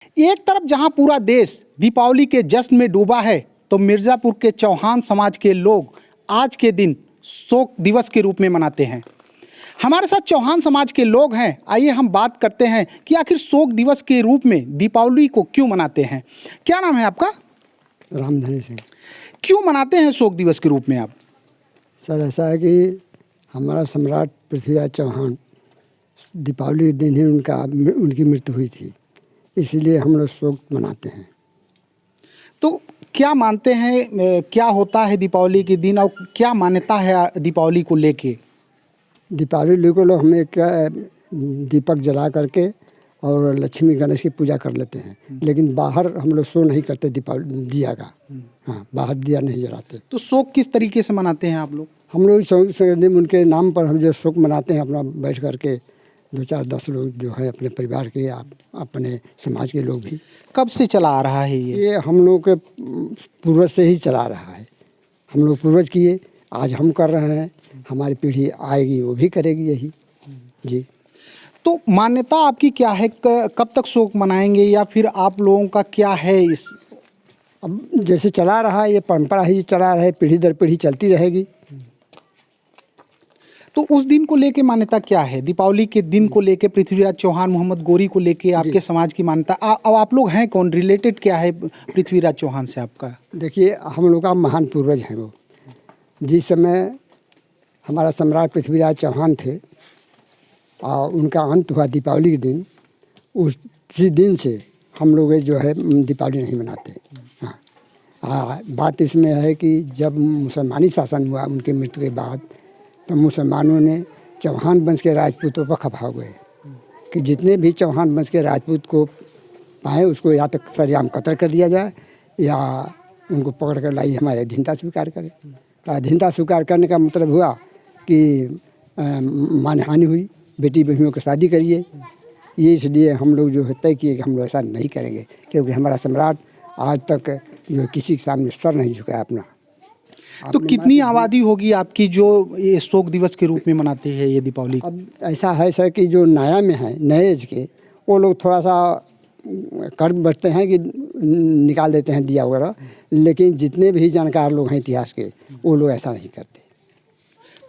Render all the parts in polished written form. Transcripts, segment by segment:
एक तरफ जहां पूरा देश दीपावली के जश्न में डूबा है, तो मिर्ज़ापुर के चौहान समाज के लोग आज के दिन शोक दिवस के रूप में मनाते हैं। हमारे साथ चौहान समाज के लोग हैं। आइए हम बात करते हैं कि आखिर शोक दिवस के रूप में दीपावली को क्यों मनाते हैं। क्या नाम है आपका? रामधनी सिंह। क्यों मनाते हैं शोक दिवस के रूप में आप? सर ऐसा है कि हमारा सम्राट पृथ्वीराज चौहान दीपावली के दिन ही उनकी मृत्यु हुई थी, इसीलिए हम लोग शोक मनाते हैं। तो क्या मानते हैं, क्या होता है दीपावली के दिन और क्या मान्यता है दीपावली को लेके? दीपावली को लोग हमें क्या दीपक जला करके और लक्ष्मी गणेश की पूजा कर लेते हैं, लेकिन बाहर हम लोग शो नहीं करते दीपावली दिया का। हाँ, बाहर दिया नहीं जलाते। तो शोक किस तरीके से मनाते हैं आप लोग? हम लोग शौक से उनके नाम पर हम जो शोक मनाते हैं, अपना बैठ करके 2-4-10 लोग जो है अपने परिवार के, अपने समाज के लोग भी। कब से चला आ रहा है ये हम लोग के पूर्वज से ही चला रहा है। हम लोग पूर्वज किए, आज हम कर रहे हैं, हमारी पीढ़ी आएगी वो भी करेगी यही जी। तो मान्यता आपकी क्या है, कब तक शोक मनाएंगे या फिर आप लोगों का क्या है इस? अब जैसे चला रहा है, ये परंपरा ही चला रहा है, पीढ़ी दर पीढ़ी चलती रहेगी। तो उस दिन को लेके मान्यता क्या है? दीपावली के दिन को लेके पृथ्वीराज चौहान, मोहम्मद गोरी को लेके आपके समाज की मान्यता। अब आप लोग हैं कौन, रिलेटेड क्या है पृथ्वीराज चौहान से आपका? देखिए, हम लोग का महान पूर्वज हैं वो। जिस समय हमारा सम्राट पृथ्वीराज चौहान थे और उनका अंत हुआ दीपावली के दिन, उसी दिन से हम लोग जो है दीपावली नहीं मनाते। हाँ, बात इसमें है कि जब मुसलमानी शासन हुआ उनके मृत्यु के बाद, तो मुसलमानों ने चौहान वंश के राजपूतों पर खपा गए कि जितने भी चौहान वंश के राजपूत को पाए उसको या तो सरेआम कत्ल कर दिया जाए या उनको पकड़ कर लाई हमारे अधीनता स्वीकार करें। तो अधीनता स्वीकार करने का मतलब हुआ कि मानहानि हुई, बेटी बहनों की शादी करिए। ये इसलिए हम लोग जो है तय किए कि हम लोग ऐसा नहीं करेंगे, क्योंकि हमारा सम्राट आज तक जो किसी के सामने सर नहीं झुकाया अपना। तो कितनी आबादी होगी आपकी जो ये शोक दिवस के रूप में मनाते हैं ये दीपावली? अब ऐसा है सर कि जो नया में है, नए एज के, वो लोग थोड़ा सा कर बैठते हैं कि निकाल देते हैं दिया वगैरह, लेकिन जितने भी जानकार लोग हैं इतिहास के, वो लोग ऐसा नहीं करते।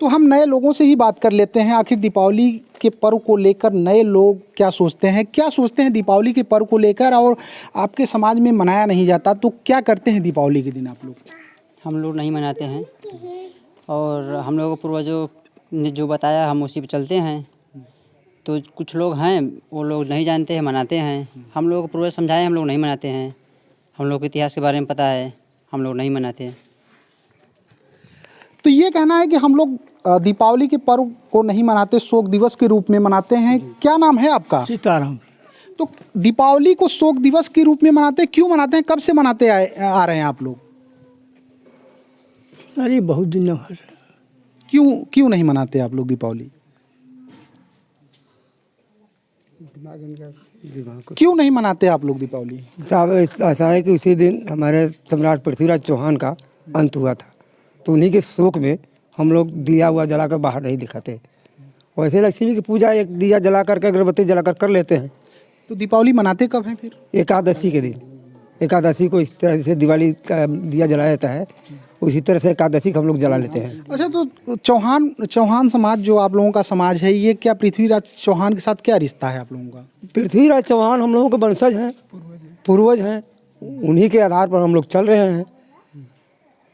तो हम नए लोगों से ही बात कर लेते हैं। आखिर दीपावली के पर्व को लेकर नए लोग क्या सोचते हैं? क्या सोचते हैं दीपावली के पर्व को लेकर? और आपके समाज में मनाया नहीं जाता तो क्या करते हैं दीपावली के दिन आप लोग? हम लोग नहीं मनाते हैं और हम लोगों को पूर्वजों ने जो बताया हम उसी पे चलते हैं। तो कुछ लोग हैं वो लोग नहीं जानते हैं, मनाते हैं। हम लोगों को पूर्वज समझाए, हम लोग नहीं मनाते हैं। हम लोग को इतिहास के बारे में पता है, हम लोग नहीं मनाते हैं। तो ये कहना है कि हम लोग दीपावली के पर्व को नहीं मनाते, शोक दिवस के रूप में मनाते हैं। क्या नाम है आपका? सीताराम। तो दीपावली को शोक दिवस के रूप में मनाते, क्यों मनाते हैं? कब से मनाते आ रहे हैं आप लोग? अरे बहुत दिन हो। क्यों नहीं मनाते आप लोग दीपावली? क्यों नहीं मनाते आप लोग दीपावली? साहब ऐसा है कि उसी दिन हमारे सम्राट पृथ्वीराज चौहान का अंत हुआ था, तो उन्हीं के शोक में हम लोग दिया हुआ जलाकर बाहर नहीं दिखाते। वैसे लक्ष्मी की पूजा एक दिया जला करके, अगरबत्ती जलाकर कर लेते हैं। तो दीपावली मनाते कब हैं फिर? एकादशी के दिन। एकादशी को इस तरह से दिवाली का दिया जलाया जाता है, उसी तरह से एकादशी को हम लोग जला लेते हैं। अच्छा, तो चौहान समाज जो आप लोगों का समाज है, ये क्या पृथ्वीराज चौहान के साथ क्या रिश्ता है आप लोगों का? पृथ्वीराज चौहान हम लोगों के वंशज हैं, पूर्वज हैं, उन्हीं के आधार पर हम लोग चल रहे हैं।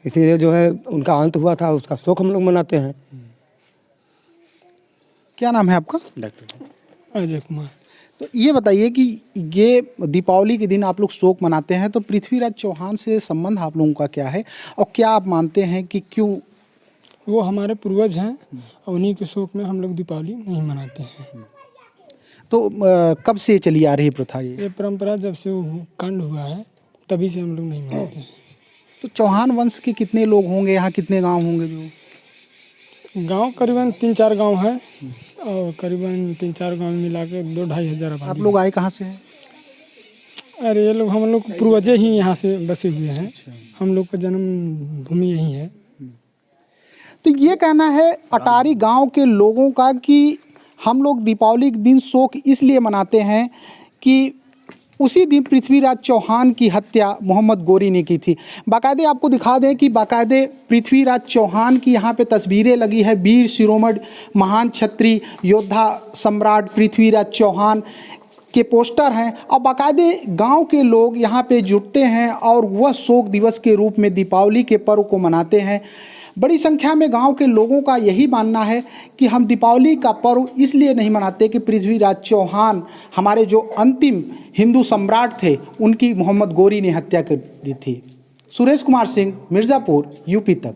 इसीलिए जो है उनका अंत हुआ था, उसका शोक हम लोग मनाते हैं। क्या नाम है आपका? डॉक्टर अजय कुमार। तो ये बताइए कि ये दीपावली के दिन आप लोग शोक मनाते हैं, तो पृथ्वीराज चौहान से संबंध आप लोगों का क्या है और क्या आप मानते हैं कि क्यों? वो हमारे पूर्वज हैं और उन्हीं के शोक में हम लोग दीपावली नहीं मनाते हैं। तो कब से चली आ रही प्रथा ये परंपरा जब से वो कांड हुआ है तभी से हम लोग नहीं मनाते हैं। तो चौहान वंश के कितने लोग होंगे यहाँ, कितने गांव होंगे? जो गांव करीबन 3-4 गांव है और करीबन 3-4 गांव मिला के 2-2.5 हज़ार आबादी। आप लोग आए कहाँ से हैं? अरे ये लोग हम लोग पूर्वजे ही यहाँ से बसे हुए हैं। हम लोग का जन्म भूमि यही है। तो ये कहना है अटारी गांव के लोगों का कि हम लोग दीपावली के दिन शोक इसलिए मनाते हैं कि उसी दिन पृथ्वीराज चौहान की हत्या मोहम्मद गोरी ने की थी। बाकायदे आपको दिखा दें कि बाकायदे पृथ्वीराज चौहान की यहाँ पे तस्वीरें लगी है। वीर शिरोमणि महान क्षत्रिय योद्धा सम्राट पृथ्वीराज चौहान के पोस्टर हैं और बाकायदे गांव के लोग यहाँ पे जुटते हैं और वह शोक दिवस के रूप में दीपावली के पर्व को मनाते हैं। बड़ी संख्या में गांव के लोगों का यही मानना है कि हम दीपावली का पर्व इसलिए नहीं मनाते कि पृथ्वीराज चौहान हमारे जो अंतिम हिंदू सम्राट थे उनकी मोहम्मद गोरी ने हत्या कर दी थी। सुरेश कुमार सिंह, मिर्ज़ापुर, यूपी तक।